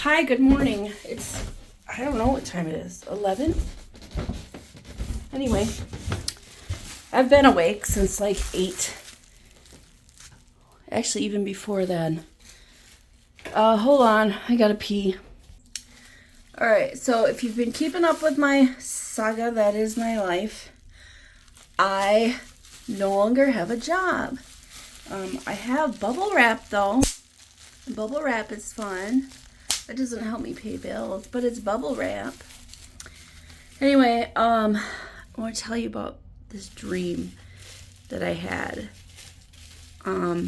Hi, good morning. I don't know what time it is. 11? Anyway, I've been awake since like 8. Actually, even before then. Hold on. I gotta pee. Alright, so if you've been keeping up with my saga that is my life, I no longer have a job. I have bubble wrap though. Bubble wrap is fun. It doesn't help me pay bills, but it's bubble wrap. Anyway, I want to tell you about this dream that I had. I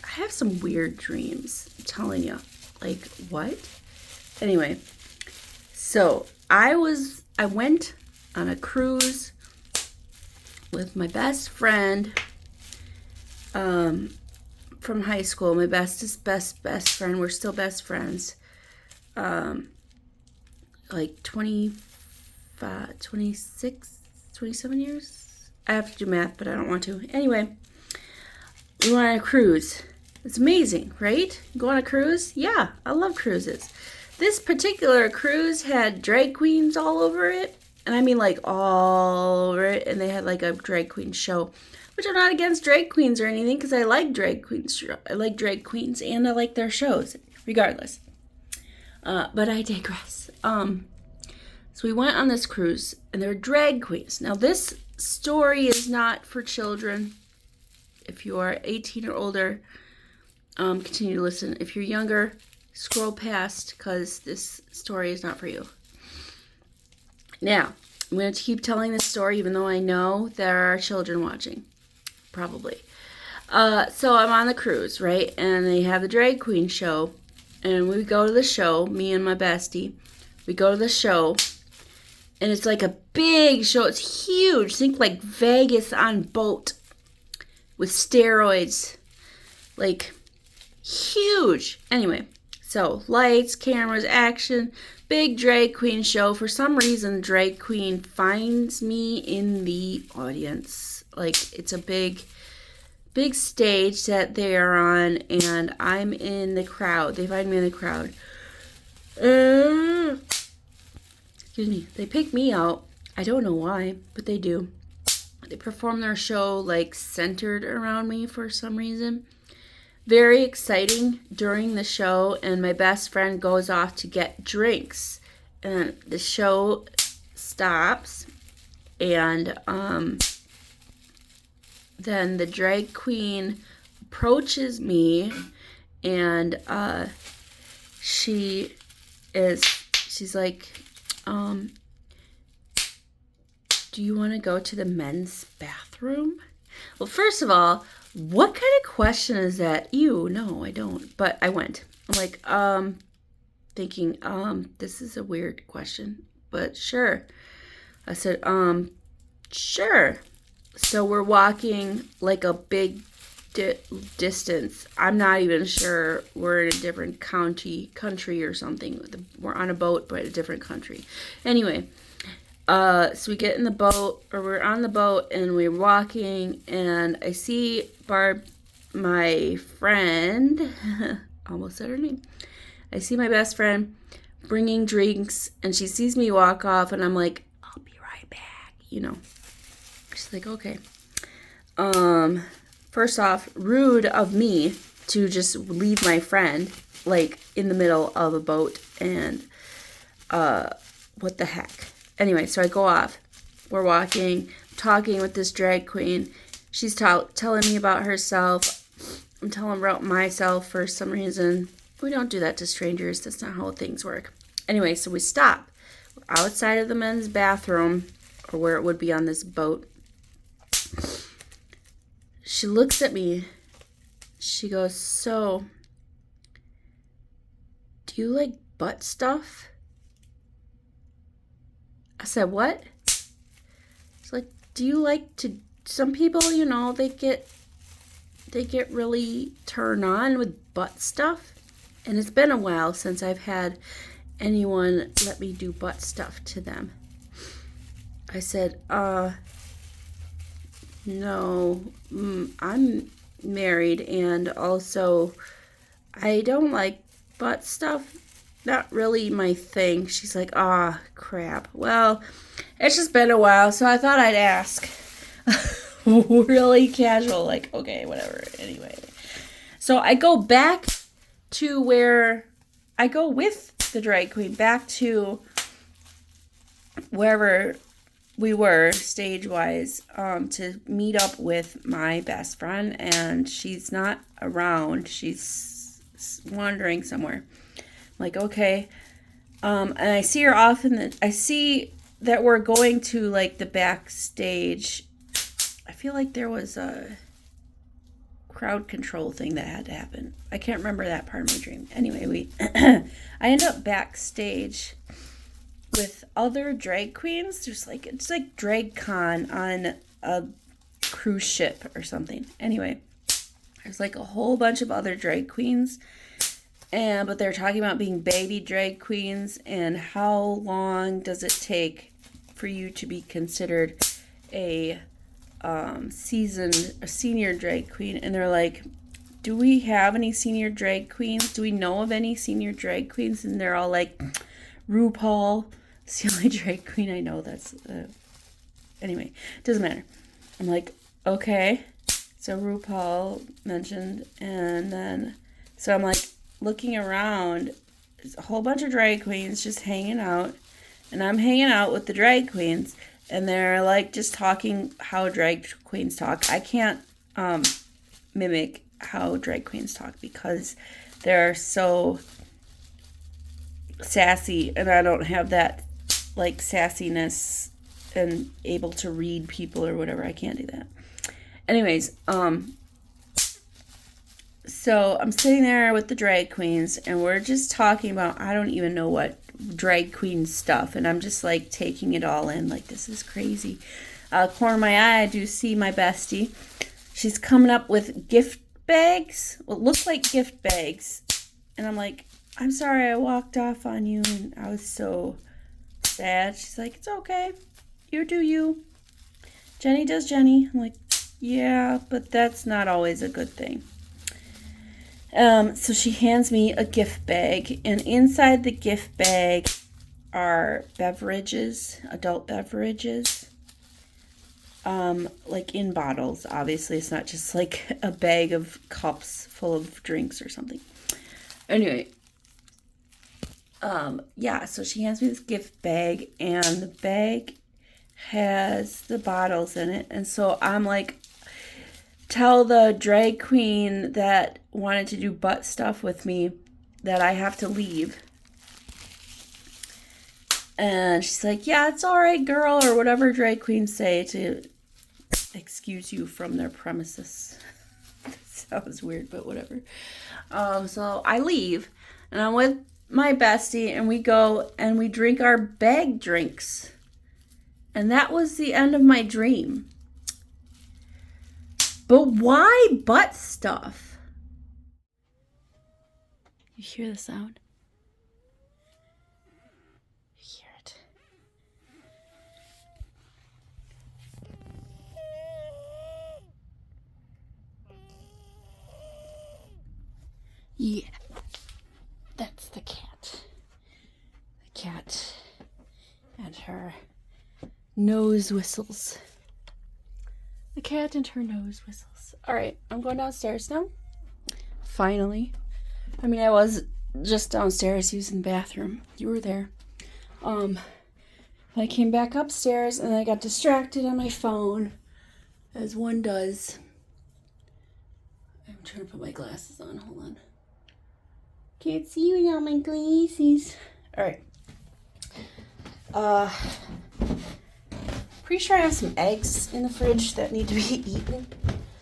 have some weird dreams, I'm telling you. Like, what? Anyway, so I went on a cruise with my best friend from high school. My best friend. We're still best friends. Like 25, 26, 27 years. I have to do math, but I don't want to. Anyway, we went on a cruise. It's amazing, right? Go on a cruise? Yeah, I love cruises. This particular cruise had drag queens all over it. And I mean like all over it. And they had like a drag queen show. Which I'm not against drag queens or anything, because I like drag queens. I like drag queens and I like their shows, regardless. But I digress. So we went on this cruise, and there were drag queens. Now, this story is not for children. If you are 18 or older, continue to listen. If you're younger, scroll past, because this story is not for you. Now, I'm going to keep telling this story, even though I know there are children watching. Probably. So I'm on the cruise, right? And they have the drag queen show. And we go to the show, me and my bestie. We go to the show, and it's like a big show. It's huge. Think like Vegas on boat with steroids. Like, huge. Anyway, so lights, cameras, action, big drag queen show. For some reason, drag queen finds me in the audience. Like, it's a big stage that they are on, and I'm in the crowd. They find me in the crowd. Excuse me. They pick me out. I don't know why, but they do. They perform their show like centered around me for some reason. Very exciting during the show, and my best friend goes off to get drinks. And the show stops, and then the drag queen approaches me, and she's like, do you want to go to the men's bathroom? Well, first of all, what kind of question is that? Ew, no, I don't. But I went. I'm like, thinking, this is a weird question, but sure. I said, sure. So we're walking like a big distance. I'm not even sure. We're in a different country or something. We're on a boat, but a different country. Anyway, so we get in the boat, or we're on the boat, and we're walking, and I see Barb, my friend, almost said her name. I see my best friend bringing drinks, and she sees me walk off, and I'm like, I'll be right back, She's like, okay. First off, rude of me to just leave my friend, like, in the middle of a boat, and, what the heck. Anyway, so I go off. We're walking, talking with this drag queen. She's telling me about herself. I'm telling about myself for some reason. We don't do that to strangers. That's not how things work. Anyway, so we stop. We're outside of the men's bathroom, or where it would be on this boat. She looks at me. She goes, so, do you like butt stuff? I said, what? It's like, do you like to, some people, they get really turned on with butt stuff. And it's been a while since I've had anyone let me do butt stuff to them. I said, no, I'm married, and also I don't like butt stuff. not really my thing. She's like, ah, crap. Well, it's just been a while, so I thought I'd ask. Really casual, like, okay, whatever. Anyway. So I go back to where I go with the drag queen, back to wherever we were stage-wise, to meet up with my best friend, and she's not around. She's wandering somewhere. Like, okay. And I see her off I see that we're going to, like, the backstage. I feel like there was a crowd control thing that had to happen. I can't remember that part of my dream. Anyway, I end up backstage with other drag queens. There's like, it's like drag con on a cruise ship or something. Anyway, there's like a whole bunch of other drag queens, but they're talking about being baby drag queens and how long does it take for you to be considered a senior drag queen. And they're like, do we have any senior drag queens? Do we know of any senior drag queens? And they're all like, RuPaul. It's the only drag queen I know that's anyway, doesn't matter. I'm like, okay. So RuPaul mentioned, and then so I'm like looking around. There's a whole bunch of drag queens just hanging out, and I'm hanging out with the drag queens, and they're like just talking how drag queens talk. I can't mimic how drag queens talk because they're so sassy, and I don't have that like sassiness and able to read people or whatever. I can't do that. Anyways, so I'm sitting there with the drag queens, and we're just talking about, I don't even know what drag queen stuff, and I'm just like taking it all in, like, this is crazy. Corner of my eye, I do see my bestie. She's coming up with gift bags, what look like gift bags, and I'm like, I'm sorry I walked off on you, and I was so sad. She's like, it's okay, you do you. Jenny does Jenny. I'm like, yeah, but that's not always a good thing. So she hands me a gift bag, and inside the gift bag are beverages, adult beverages, like in bottles. Obviously, it's not just like a bag of cups full of drinks or something. Anyway, yeah, so she hands me this gift bag, and the bag has the bottles in it, and so I'm like, tell the drag queen that wanted to do butt stuff with me that I have to leave. And she's like, yeah, it's all right, girl, or whatever drag queens say to excuse you from their premises. That sounds weird, but whatever. So I leave, and I'm with my bestie, and we go and we drink our bag drinks. And that was the end of my dream. But why butt stuff? You hear the sound? You hear it? Yeah, that's the cat. The cat and her nose whistles. The cat and her nose whistles. All right, I'm going downstairs now. Finally. I mean, I was just downstairs using the bathroom. You were there. I came back upstairs, and I got distracted on my phone, as one does. I'm trying to put my glasses on. Hold on. Can't see you without my glasses. All right. Pretty sure I have some eggs in the fridge that need to be eaten,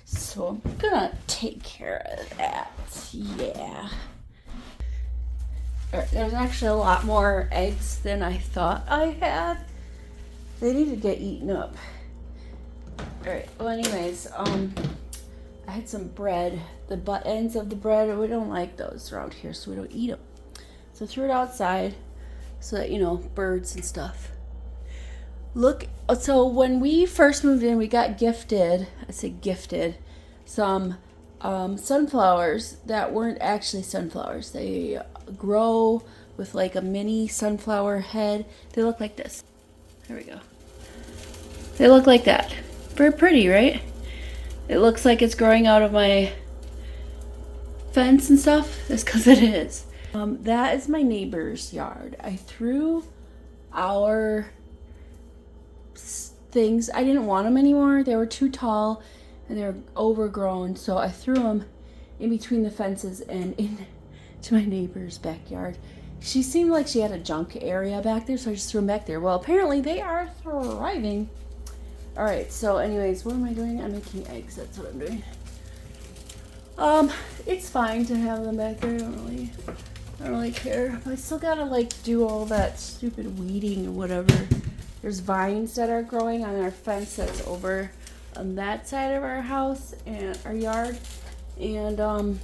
so I'm gonna take care of that. Yeah. There's actually a lot more eggs than I thought I had. They need to get eaten up. Alright, well anyways, I had some bread. The butt ends of the bread, we don't like those around here, so we don't eat them. So I threw it outside so that, birds and stuff. Look, so when we first moved in, we got gifted, some sunflowers that weren't actually sunflowers. They grow with like a mini sunflower head. They look like this. There we go. They look like that. Very pretty, right? It looks like it's growing out of my fence and stuff. That's because it is. That is my neighbor's yard. I threw our things. I didn't want them anymore. They were too tall and they were overgrown. So I threw them in between the fences and into my neighbor's backyard. She seemed like she had a junk area back there, so I just threw them back there. Well, apparently they are thriving. All right, so anyways, what am I doing? I'm making eggs. That's what I'm doing. It's fine to have them back there. I don't really care. But I still gotta like do all that stupid weeding or whatever. There's vines that are growing on our fence that's over on that side of our house and our yard. And I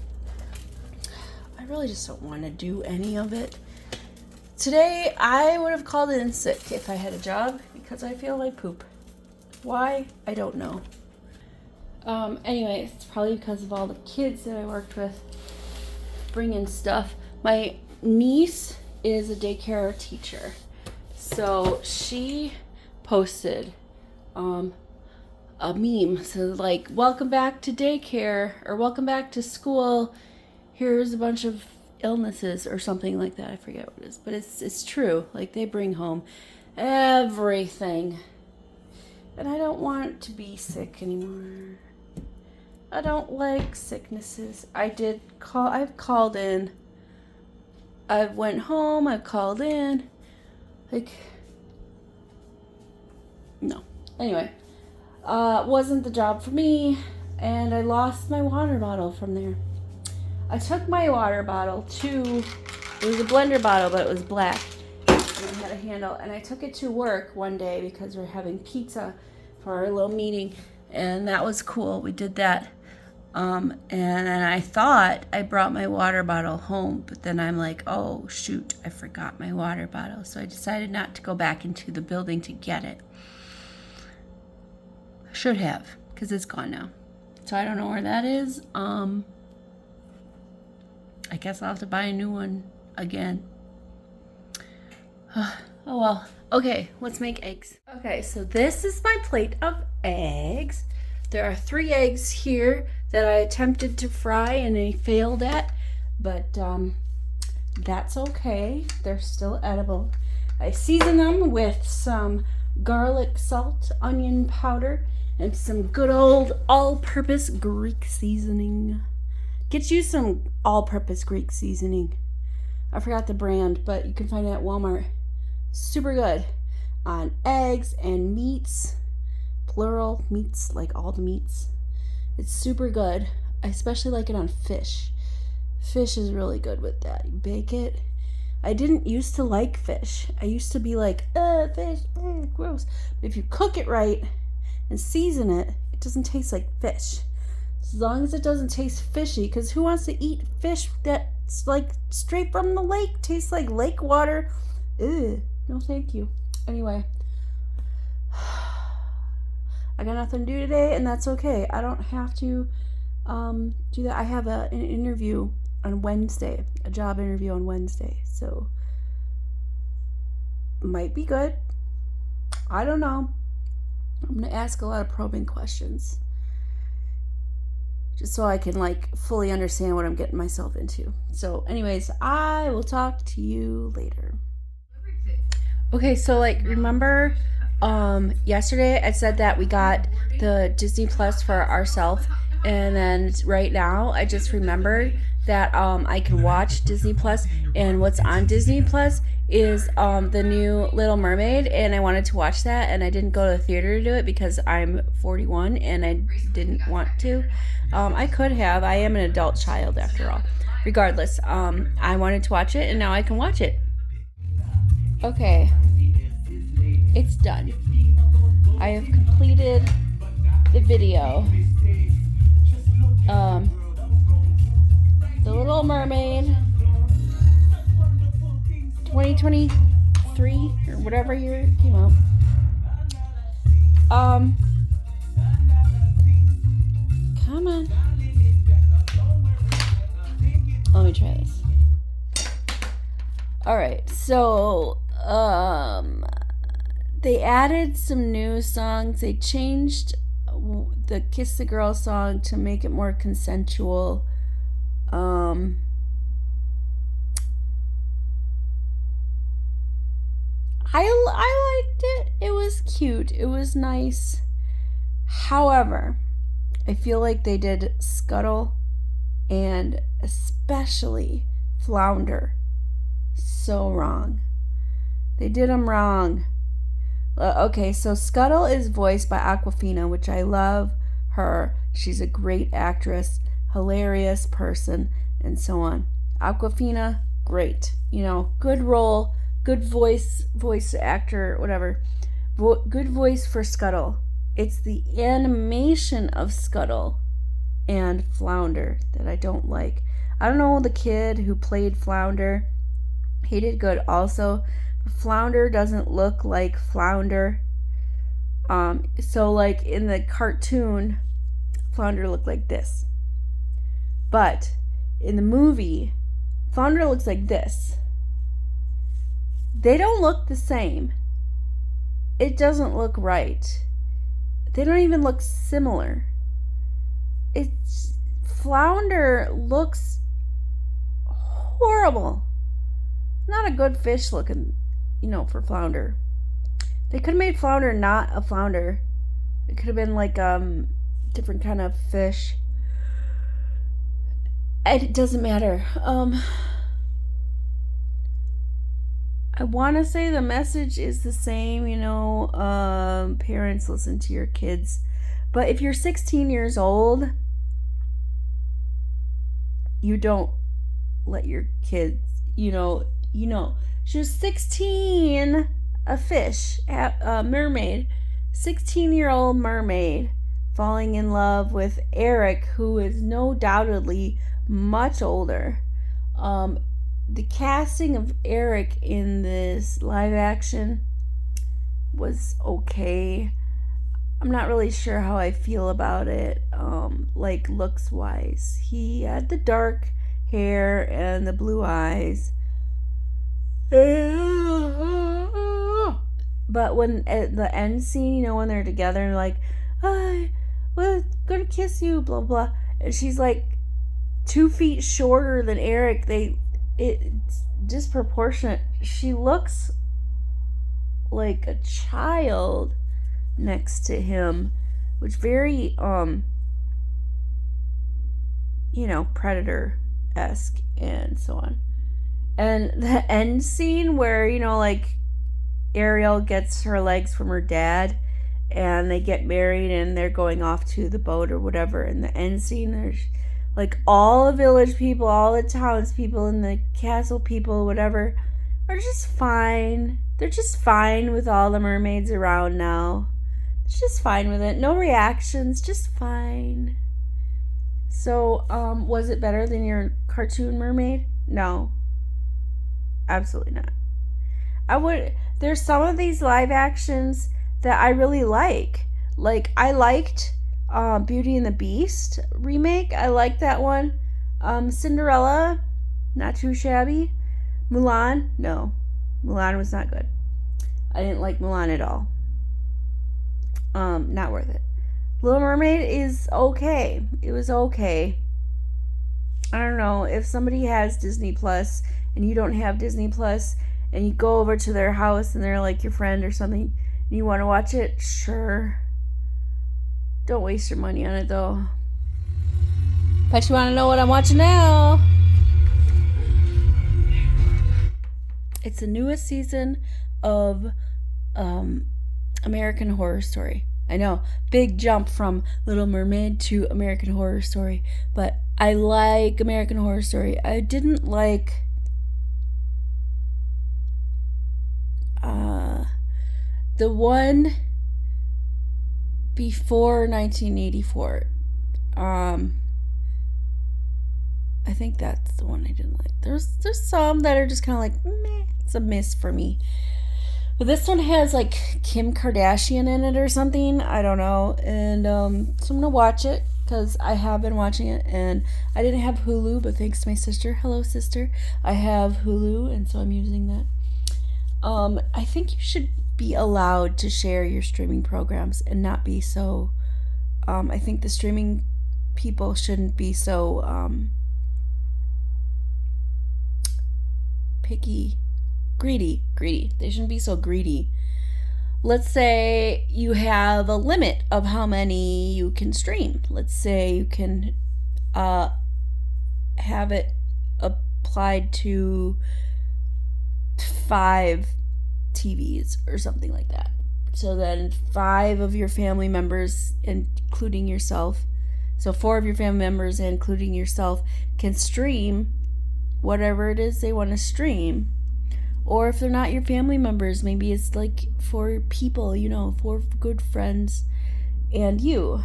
really just don't want to do any of it. Today, I would have called in sick if I had a job because I feel like poop. Why? I don't know. Anyway, it's probably because of all the kids that I worked with bringing stuff. My niece is a daycare teacher. So she posted a meme. So like, welcome back to daycare or welcome back to school. Here's a bunch of illnesses or something like that. I forget what it is, but it's true. Like they bring home everything. And I don't want to be sick anymore. I don't like sicknesses. I've called in. I went home, I've called in. Like, no. Anyway, wasn't the job for me, and I lost my water bottle from there. I took my water bottle to, it was a blender bottle, but it was black, and it had a handle, and I took it to work one day because we're having pizza for our little meeting, and that was cool. We did that. And I thought I brought my water bottle home, but then I'm like, oh shoot, I forgot my water bottle. So I decided not to go back into the building to get it. I should have, because it's gone now. So I don't know where that is. I guess I'll have to buy a new one again. Oh well. Okay, let's make eggs. Okay, so this is my plate of eggs. There are 3 eggs here that I attempted to fry and I failed at, but that's okay. They're still edible. I season them with some garlic salt, onion powder, and some good old all-purpose Greek seasoning. Get you some all-purpose Greek seasoning. I forgot the brand, but you can find it at Walmart. Super good on eggs and meats. Plural meats, like all the meats. It's super good. I especially like it on fish. Fish is really good with that. You bake it. I didn't used to like fish. I used to be like, fish, gross. But if you cook it right and season it, it doesn't taste like fish. As long as it doesn't taste fishy, because who wants to eat fish that's like straight from the lake? Tastes like lake water. Ew. No, thank you. Anyway. I got nothing to do today, and that's okay. I don't have to do that. I have an interview on Wednesday, a job interview on Wednesday, so might be good. I don't know. I'm going to ask a lot of probing questions just so I can like fully understand what I'm getting myself into. So anyways, I will talk to you later. Okay, so like remember yesterday I said that we got the Disney Plus for ourselves, and then right now I just remembered that I can watch Disney Plus, and what's on Disney Plus is the new Little Mermaid, and I wanted to watch that, and I didn't go to the theater to do it because I'm 41 and I didn't want to. I could have. I am an adult child after all. Regardless, I wanted to watch it, and now I can watch it. Okay, it's done. I have completed the video. The Little Mermaid 2023 or whatever year it came out. Come on. Let me try this. All right, so they added some new songs. They changed the Kiss the Girl song to make it more consensual. I liked it. It was cute. It was nice. However, I feel like they did Scuttle and especially Flounder so wrong. They did them wrong. Okay, so Scuttle is voiced by Aquafina, which I love her. She's a great actress, hilarious person, and so on. Aquafina, great. Good role, good voice actor, whatever. Good voice for Scuttle. It's the animation of Scuttle and Flounder that I don't like. I don't know the kid who played Flounder. He did good also. Flounder doesn't look like Flounder. So like in the cartoon, Flounder looked like this. But in the movie, Flounder looks like this. They don't look the same. It doesn't look right. They don't even look similar. Flounder looks horrible. Not a good fish looking, for Flounder. They could have made Flounder not a flounder. It could have been like different kind of fish. It doesn't matter. I want to say the message is the same, parents, listen to your kids. But if you're 16 years old, you don't let your kids, she's 16, a fish, a mermaid, 16-year-old mermaid falling in love with Eric, who is no doubtedly much older. The casting of Eric in this live action was okay. I'm not really sure how I feel about it, looks wise. He had the dark hair and the blue eyes. But when at the end scene, when they're together and like, I was gonna kiss you, blah blah, and she's like 2 feet shorter than Eric, it's disproportionate. She looks like a child next to him, which very Predator-esque and so on. And the end scene where Ariel gets her legs from her dad and they get married and they're going off to the boat or whatever, in the end scene there's all the village people, all the townspeople, and the castle people, whatever, are just fine. They're just fine with all the mermaids around now. It's just fine with it. No reactions, just fine. So, was it better than your cartoon mermaid? No. Absolutely not. There's some of these live actions that I really like. I liked Beauty and the Beast remake. I like that one. Cinderella, not too shabby. Mulan, no. Mulan was not good. I didn't like Mulan at all. Not worth it. Little Mermaid is okay. It was okay. I don't know, if somebody has Disney Plus and you don't have Disney Plus and you go over to their house and they're like your friend or something and you want to watch it, sure. Don't waste your money on it though. But you want to know what I'm watching now? It's the newest season of American Horror Story. I know, big jump from Little Mermaid to American Horror Story, but I like American Horror Story. I didn't like the one before 1984. I think that's the one I didn't like. There's some that are just kind of like, meh, it's a miss for me. But this one has Kim Kardashian in it or something. I don't know. And so I'm going to watch it. because I have been watching it, and I didn't have Hulu, but thanks to my sister, hello sister, I have Hulu, and so I'm using that. I think you should be allowed to share your streaming programs and not be so, I think the streaming people shouldn't be so picky, greedy. They shouldn't be so greedy. Let's say you have a limit of how many you can stream. Let's say you can have it applied to 5 TVs or something like that. So then 5 of your family members, including yourself, so 4 of your family members, including yourself, can stream whatever it is they want to stream. Or if they're not your family members, maybe it's like 4 people, 4 good friends and you.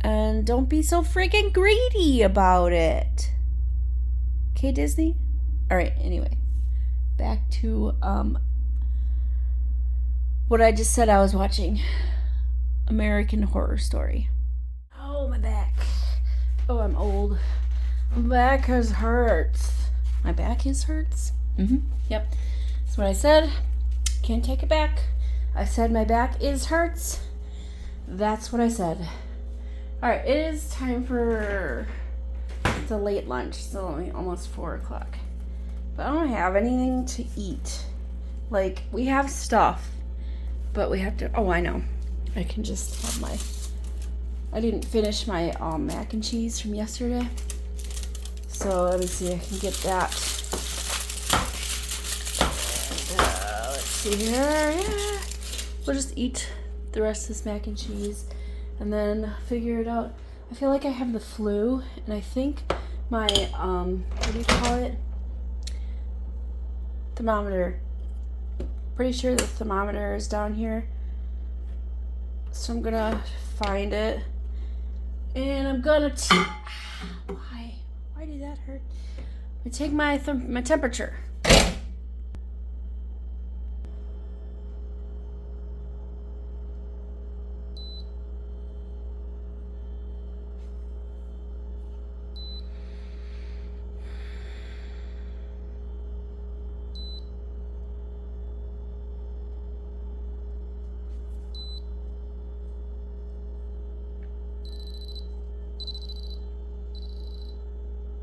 And don't be so freaking greedy about it. Okay, Disney? Alright, anyway. Back to what I just said I was watching. American Horror Story. Oh, my back. Oh, I'm old. My back hurts. My back hurts? Yep. That's what I said. Can't take it back. I said my back hurts. That's what I said. Alright, it is time for... It's a late lunch. It's only almost 4 o'clock. But I don't have anything to eat. Like, we have stuff. But we have to... Oh, I know. I can just have my... I didn't finish my mac and cheese from yesterday. So, let me see. I can get that. Let's see here. Yeah. We'll just eat the rest of this mac and cheese. And then figure it out. I feel like I have the flu. And I think my... what do you call it? Thermometer. Pretty sure the thermometer is down here. So I'm gonna find it. And I'm gonna why did that hurt? I take my temperature.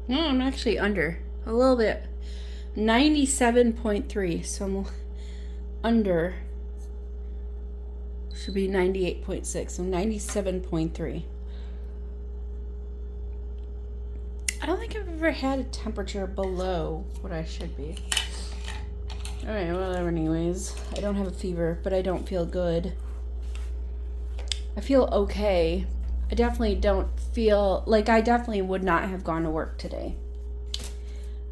No, I'm actually under a little bit. 97.3, so I'm under. Should be 98.6, so 97.3. I don't think I've ever had a temperature below what I should be. Alright, whatever anyways. I don't have a fever, but I don't feel good. I feel okay. I definitely don't feel like I definitely would not have gone to work today.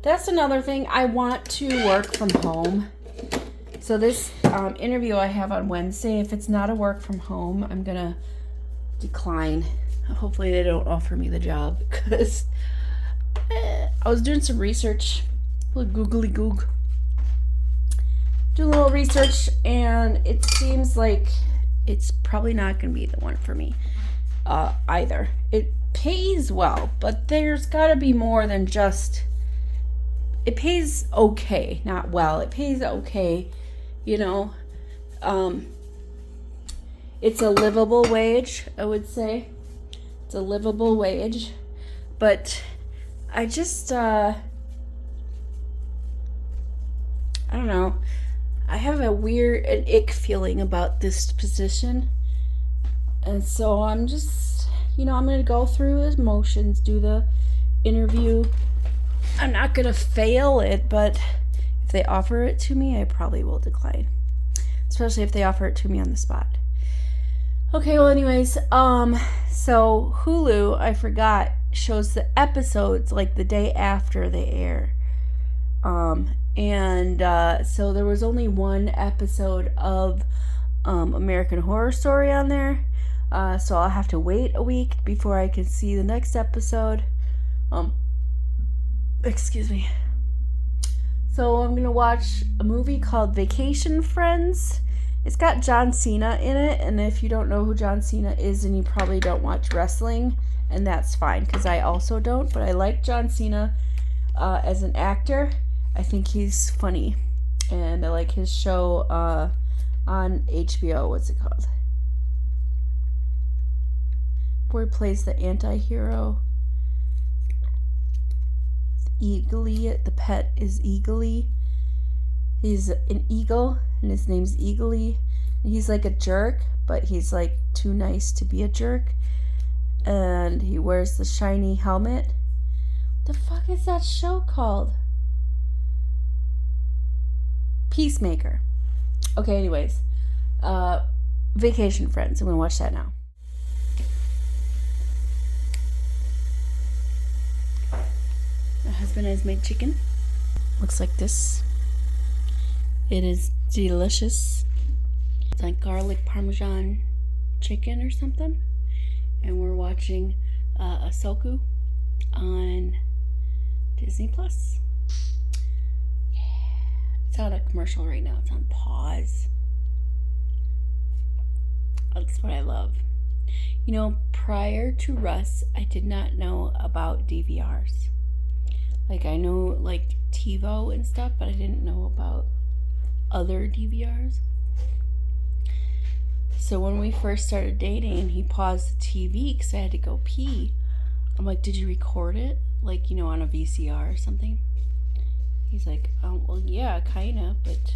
That's another thing. I want to work from home. So this interview I have on Wednesday, if it's not a work from home, I'm going to decline. Hopefully they don't offer me the job because I was doing some research. A little googly goog. Do a little research and it seems like it's probably not going to be the one for me. Either. It pays well, but there's got to be more than just... It pays okay, not well. It pays okay, It's a livable wage, I would say. It's a livable wage. But I just, I don't know. I have an ick feeling about this position. And so I'm just, I'm going to go through his motions, do the interview. I'm not going to fail it, but if they offer it to me, I probably will decline. Especially if they offer it to me on the spot. Okay, well anyways, so Hulu, I forgot, shows the episodes like the day after they air. So there was only one episode of American Horror Story on there. So I'll have to wait a week before I can see the next episode. Excuse me. So I'm going to watch a movie called Vacation Friends. It's got John Cena in it, and if you don't know who John Cena is, then you probably don't watch wrestling, and that's fine, because I also don't, but I like John Cena as an actor. I think he's funny, and I like his show on HBO. What's it called? Where he plays the anti-hero. Eagly, the pet is Eagly. He's an eagle, and his name's Eagly. And he's like a jerk, but he's like too nice to be a jerk. And he wears the shiny helmet. What the fuck is that show called? Peacemaker. Okay, anyways. Vacation Friends. I'm gonna watch that now. My husband has made chicken. Looks like this. It is delicious. It's like garlic parmesan chicken or something. And we're watching Ahsoka on Disney Plus. Yeah. It's on a commercial right now. It's on pause. That's what I love. You know, prior to Russ, I did not know about DVRs. Like, I know, like, TiVo and stuff, but I didn't know about other DVRs. So when we first started dating, he paused the TV because I had to go pee. I'm like, did you record it? Like, you know, on a VCR or something? He's like, oh, well, yeah, kind of, but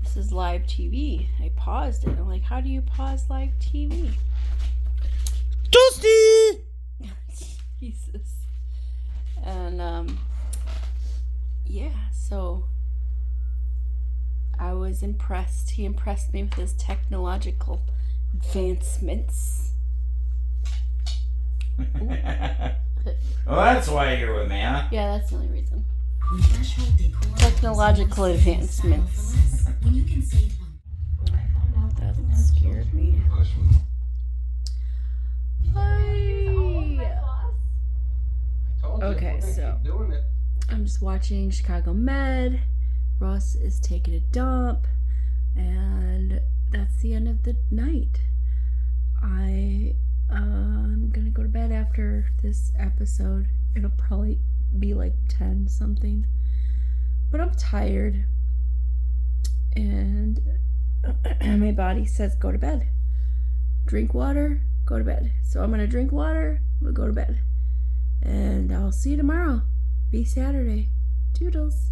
this is live TV. I paused it. I'm like, how do you pause live TV? Toasty! Jesus. And, yeah, so I was impressed. He impressed me with his technological advancements. Well, that's why you're with me, huh? Yeah, that's the only reason. Technological advancements. That scared me. Okay, so I'm just watching Chicago Med. Russ is taking a dump, and that's the end of the night. I'm gonna go to bed after this episode. It'll probably be like 10 something, but I'm tired, and my body says go to bed. Drink water, go to bed. So I'm gonna drink water, I'm gonna go to bed, and I'll see you tomorrow. Be Saturday. Toodles.